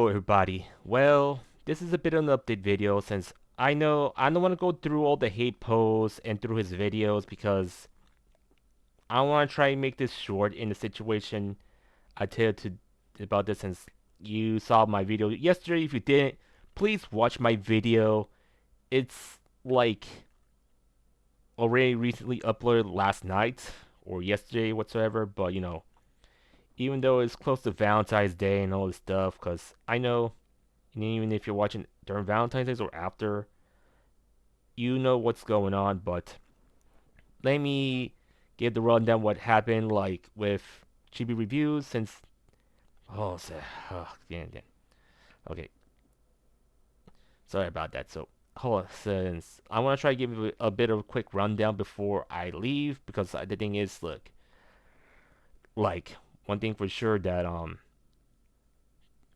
Hello everybody. Well, this is a bit of an update video since I know I don't want to go through all the hate posts and through his videos because I want to try and make this short in the situation I tell you about this since you saw my video yesterday. If you didn't, please watch my video. It's like already recently uploaded last night or yesterday whatsoever, but even though it's close to Valentine's Day and all this stuff, because I know. And even if you're watching during Valentine's Day or after, you know what's going on. But let me give the rundown what happened, like with Chibi reviews. Since oh, yeah. Okay, sorry about that. So hold on, since I want to try to give you a bit of a quick rundown before I leave, because the thing is, look, like one thing for sure that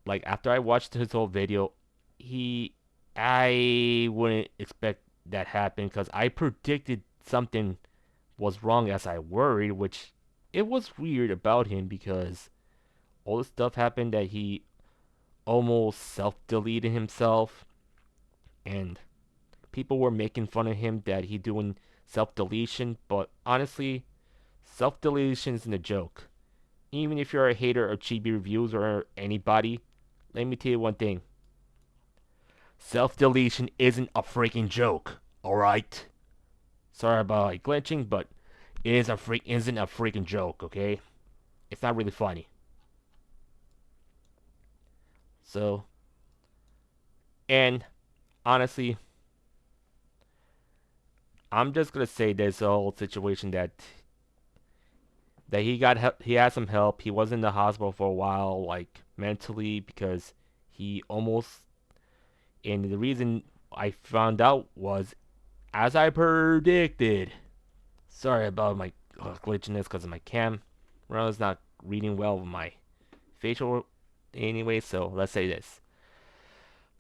like after I watched his whole video, he I wouldn't expect that happen because I predicted something was wrong as I worried, which it was weird about him because all the stuff happened that he almost self-deleted himself and people were making fun of him that he doing self-deletion, but honestly, self-deletion isn't a joke. Even if you're a hater of Chibi reviews or anybody, let me tell you one thing. Self-deletion isn't a freaking joke, alright? Sorry about like glitching, but it isn't a freaking joke, okay? It's not really funny. So, and honestly, I'm just gonna say this whole situation that he got help, he had some help. He was in the hospital for a while, like mentally, because he almost. And the reason I found out was as I predicted. Sorry about my glitchiness because of my camera is not reading well with my facial anyway. So let's say this.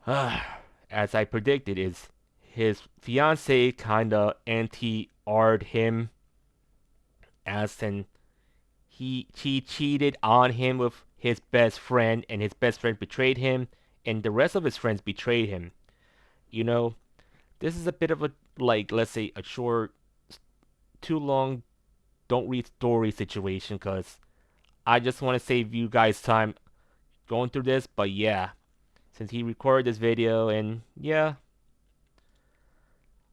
As I predicted, is his fiance kinda anti-ard him as in she cheated on him with his best friend and his best friend betrayed him and the rest of his friends betrayed him. You know, this is a bit of a like let's say a short too long don't read story situation because I just want to save you guys time going through this, but yeah, since he recorded this video and yeah,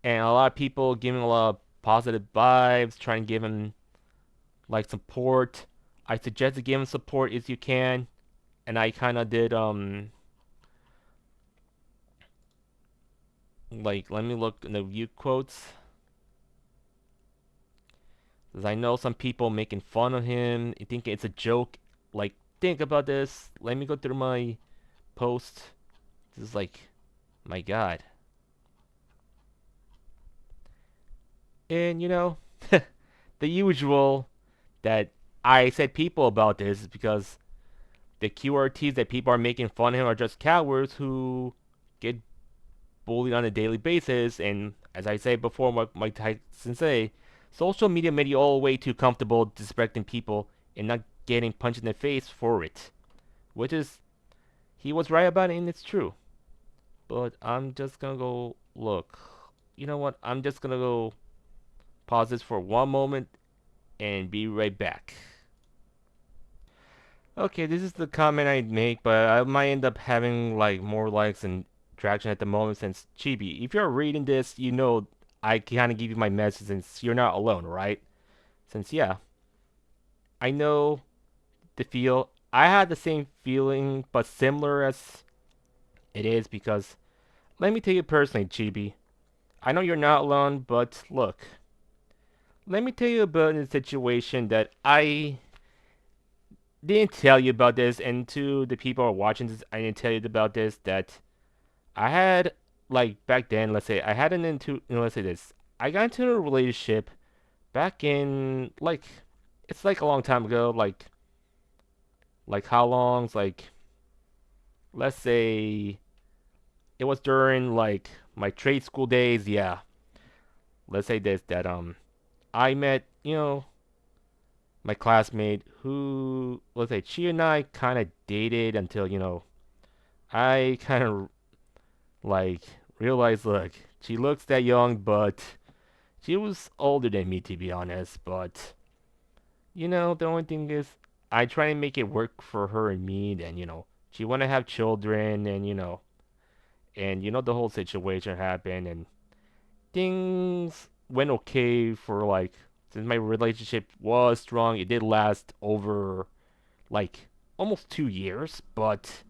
and a lot of people giving a lot of positive vibes, trying to give him like support. I suggest to give him support if you can, and I kind of did like let me look in the view quotes. Cause I know some people making fun of him, thinking it's a joke. Like, think about this. Let me go through my post. This is like, my God. And the usual that I said people about this is because the QRTs that people are making fun of him are just cowards who get bullied on a daily basis. And as I said before, what Mike Tyson say, social media made you all way too comfortable disrespecting people and not getting punched in the face for it. Which is, he was right about it and it's true. But I'm just gonna go look. You know what? I'm just gonna go pause this for one moment and be right back. Okay, this is the comment I'd make, but I might end up having like more likes and traction at the moment since Chibi. If you're reading this, you know I kind of give you my message since you're not alone, right? Since yeah, I know the feel. I had the same feeling, but similar as it is because let me tell you personally, Chibi. I know you're not alone, but look, let me tell you about a situation that I didn't tell you about this, and to the people who are watching this, I didn't tell you about this. That I had like back then. Let's say I had an into. Let's say this. I got into a relationship back in like it's like a long time ago. Like how long? It's like let's say it was during like my trade school days. Yeah. Let's say this that I met my classmate who let's say she and I kind of dated until I kind of like realized, look, she looks that young, but she was older than me to be honest. But the only thing is, I try and make it work for her and me. Then she want to have children, and the whole situation happened, and things went okay for like since my relationship was strong. It did last over like almost 2 years, but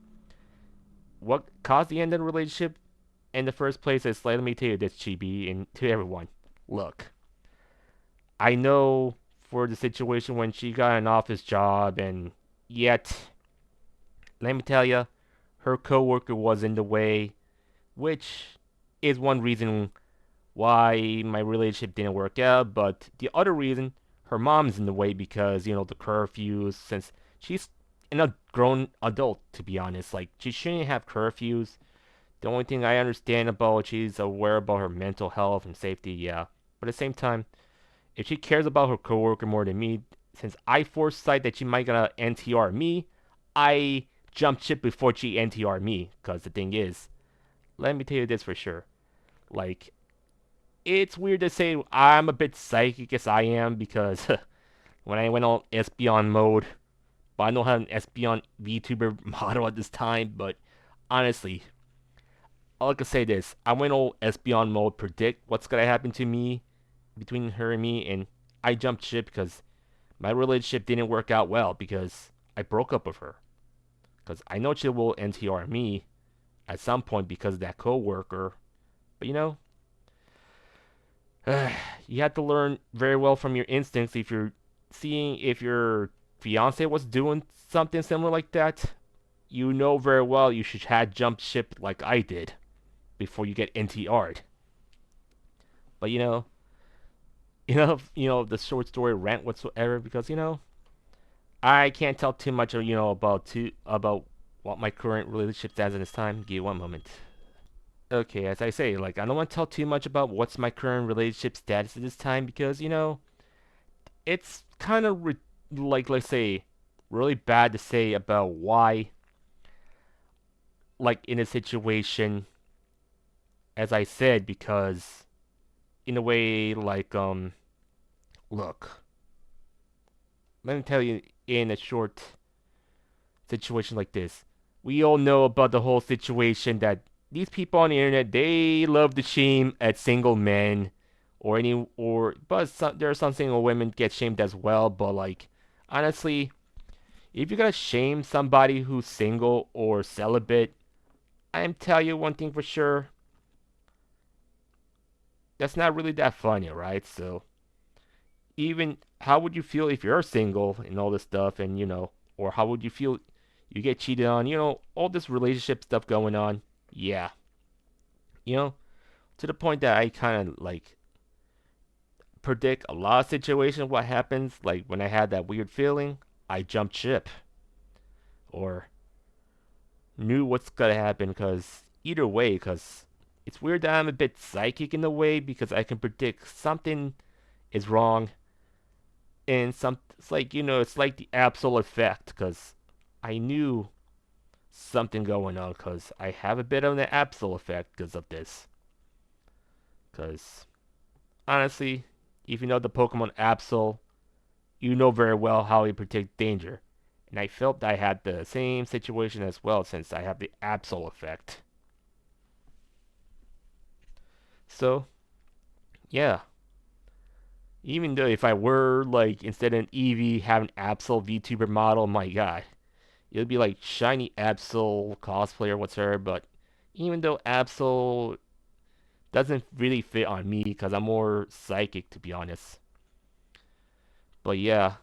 what caused the end of the relationship in the first place is, let me tell you this, Chibi, and to everyone. Look, I know for the situation when she got an office job, and yet, let me tell you, her coworker was in the way, which is one reason why my relationship didn't work out. But the other reason, her mom's in the way because, the curfews, since she's a grown adult, to be honest. Like, she shouldn't have curfews. The only thing I understand about, she's aware about her mental health and safety, yeah. But at the same time, if she cares about her coworker more than me, since I foresight that she might gonna NTR me, I jumped ship before she NTR me. Cause the thing is, let me tell you this for sure. Like, it's weird to say I'm a bit psychic as I am because when I went on Espeon mode, but I don't have an Espeon VTuber model at this time. But honestly, I like to say this: I went all Espeon mode, predict what's gonna happen to me between her and me, and I jumped ship because my relationship didn't work out well because I broke up with her. Because I know she will NTR me at some point because of that coworker. But you have to learn very well from your instincts. If you're seeing if your fiance was doing something similar like that, you know very well you should have jumped ship like I did before you get NTR'd. But the short story rant whatsoever because I can't tell too much about what my current relationship status in this time. Give me one moment. Okay, as I say, like I don't want to tell too much about what's my current relationship status at this time because it's kind of like, let's say, really bad to say about why, like in a situation, as I said, because in a way, like look, let me tell you, in a short situation like this, we all know about the whole situation that these people on the internet, they love to shame at single men but there are some single women get shamed as well. But like honestly, if you're gonna shame somebody who's single or celibate, I'm tell you one thing for sure, that's not really that funny, right? So even how would you feel if you're single and all this stuff, and or how would you feel you get cheated on, all this relationship stuff going on? Yeah, you know, to the point that I kind of like predict a lot of situations what happens. Like when I had that weird feeling, I jumped ship or knew what's gonna happen. Cause either way, cause it's weird that I'm a bit psychic in a way because I can predict something is wrong, and it's like it's like the absol effect. Cause I knew something going on. Cause I have a bit of an absol effect because of this. Cause honestly, if you know the Pokemon Absol, you know very well how he predict danger. And I felt I had the same situation as well since I have the Absol effect. So, yeah. Even though if I were like instead of an Eevee have an Absol VTuber model, my god, it would be like shiny Absol cosplayer whatsoever. But even though Absol doesn't really fit on me because I'm more psychic to be honest. But yeah,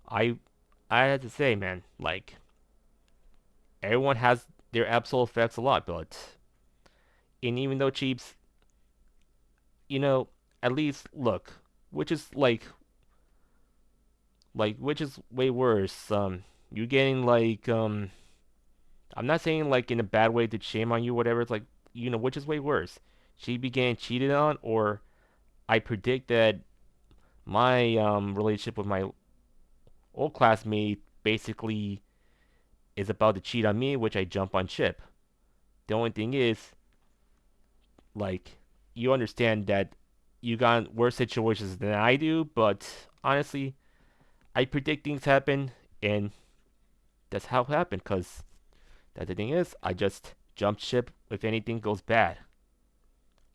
I I had to say, man, like everyone has their Absol effects a lot, but and even though Cheeps, you know, at least look, which is which is way worse. You getting I'm not saying like in a bad way to shame on you, whatever. It's like which is way worse. She began cheated on, or I predict that my relationship with my old classmate basically is about to cheat on me, which I jump on ship. The only thing is, like, you understand that you got worse situations than I do, but honestly, I predict things happen, and that's how it happened, because that the thing is, I just jump ship if anything goes bad.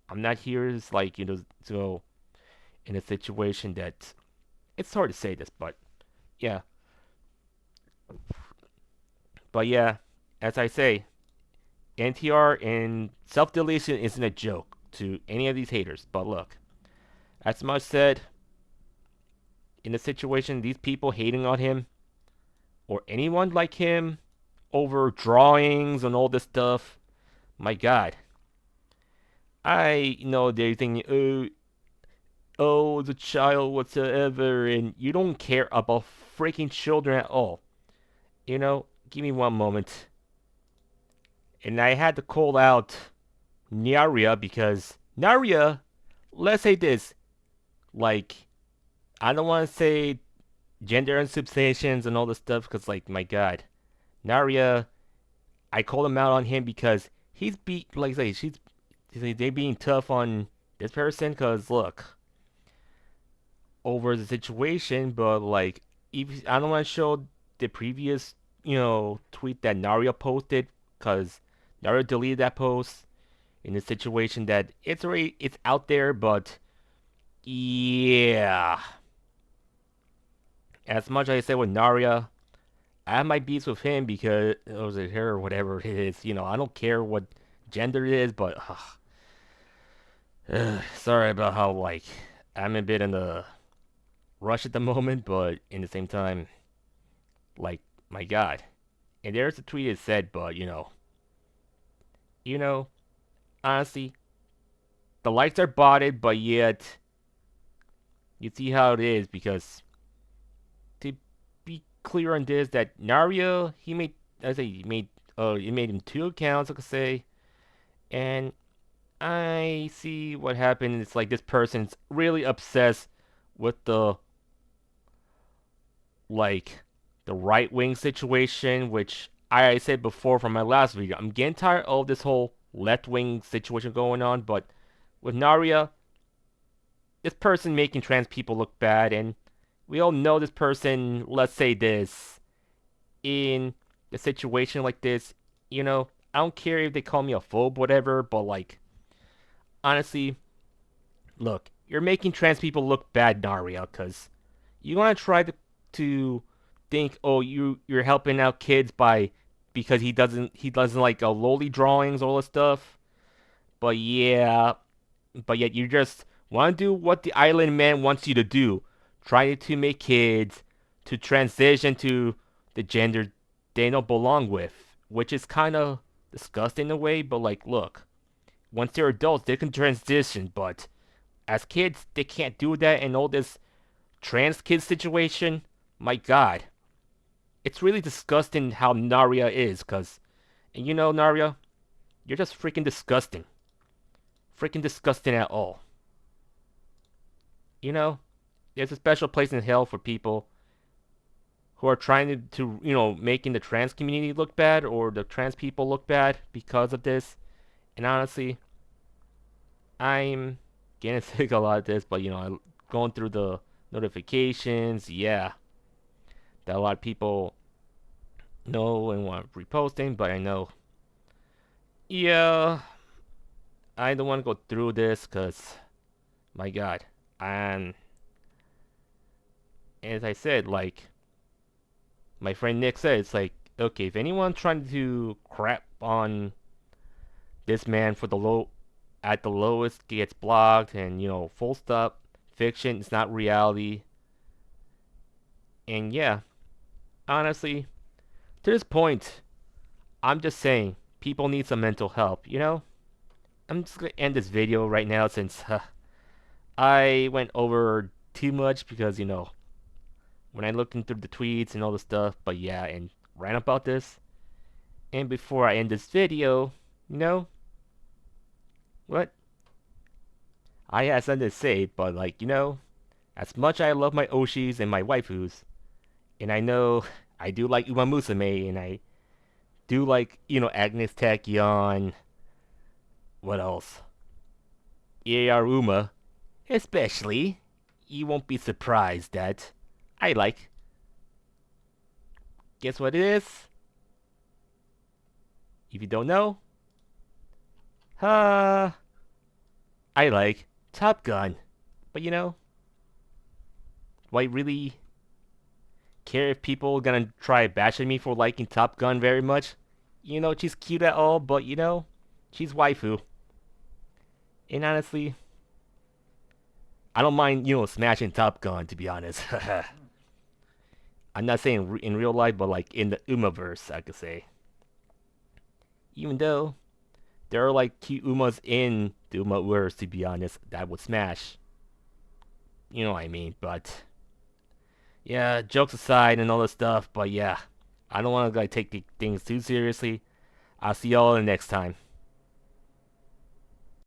I'm not here as, like, so in a situation that it's hard to say this, but yeah. But yeah, as I say, NTR and self deletion isn't a joke to any of these haters. But look, as much said, in a situation, these people hating on him or anyone like him over drawings and all this stuff, my God, I know they're thinking, oh, the child whatsoever, and you don't care about freaking children at all. Give me one moment. And I had to call out Naria because Naria, let's say this, like, I don't want to say gender unsubstantiations and all this stuff because, like, my God, Naria, I called him out on him because like I say, they being tough on this person because, look, over the situation, but, like, if I don't want to show the previous, tweet that Naria posted because Naria deleted that post in a situation that it's out there, but yeah. As much as I said with Naria, I have my beefs with him because it was it her or whatever it is. I don't care what gender it is, but sorry about how, like, I'm a bit in the rush at the moment, but in the same time, like, my God. And there's a tweet that said, but you know, honestly, the likes are botted, but yet you see how it is because to be clear on this, that Naria, he made him two accounts, I could say, and I see what happened. It's like this person's really obsessed with like the right wing situation, which I said before from my last video. I'm getting tired of this whole left wing situation going on, but with Naria, this person making trans people look bad, and we all know this person, let's say this, in a situation like this, I don't care if they call me a phobe, whatever, but, like, honestly, look, you're making trans people look bad, Naria, because you want to try to think, oh, you're helping out kids because he doesn't like lowly drawings, all this stuff. But yeah, but yet you just want to do what the island man wants you to do, try to make kids to transition to the gender they don't belong with, which is kind of disgusting in a way. But, like, look, once they're adults, they can transition, but as kids, they can't do that. And all this trans kid situation, my God, it's really disgusting how Naria is. And Naria, you're just freaking disgusting at all. You know, there's a special place in hell for people who are trying to making the trans community look bad or the trans people look bad because of this. And honestly, I'm getting sick of a lot of this, but going through the notifications, yeah, that a lot of people know and want reposting, but I know, yeah, I don't want to go through this because, my God, and as I said, like my friend Nick said, it's like, okay, if anyone trying to crap on this man for the low at the lowest gets blocked, and full stop, fiction, it's not reality. And yeah, honestly, to this point, I'm just saying people need some mental help. I'm just gonna end this video right now since I went over too much because when I looked into the tweets and all the stuff, but yeah, and ran about this. And before I end this video, what? I had something to say, but, like, as much I love my Oshis and my waifus, and I know I do like Uma Musume, and I do like, Agnes Tachyon, what else? EAR Uma, especially. You won't be surprised that I like. Guess what it is? If you don't know, uh, I like Top Gun. But why really care if people gonna try bashing me for liking Top Gun very much? She's cute at all, but she's waifu. And honestly, I don't mind, smashing Top Gun, to be honest. I'm not saying in real life, but like in the Umaverse, I could say. Even though there are like cute Umas in the Umaverse, to be honest, that would smash. You know what I mean, but yeah, jokes aside and all this stuff, but yeah, I don't want to like take things too seriously. I'll see y'all in the next time.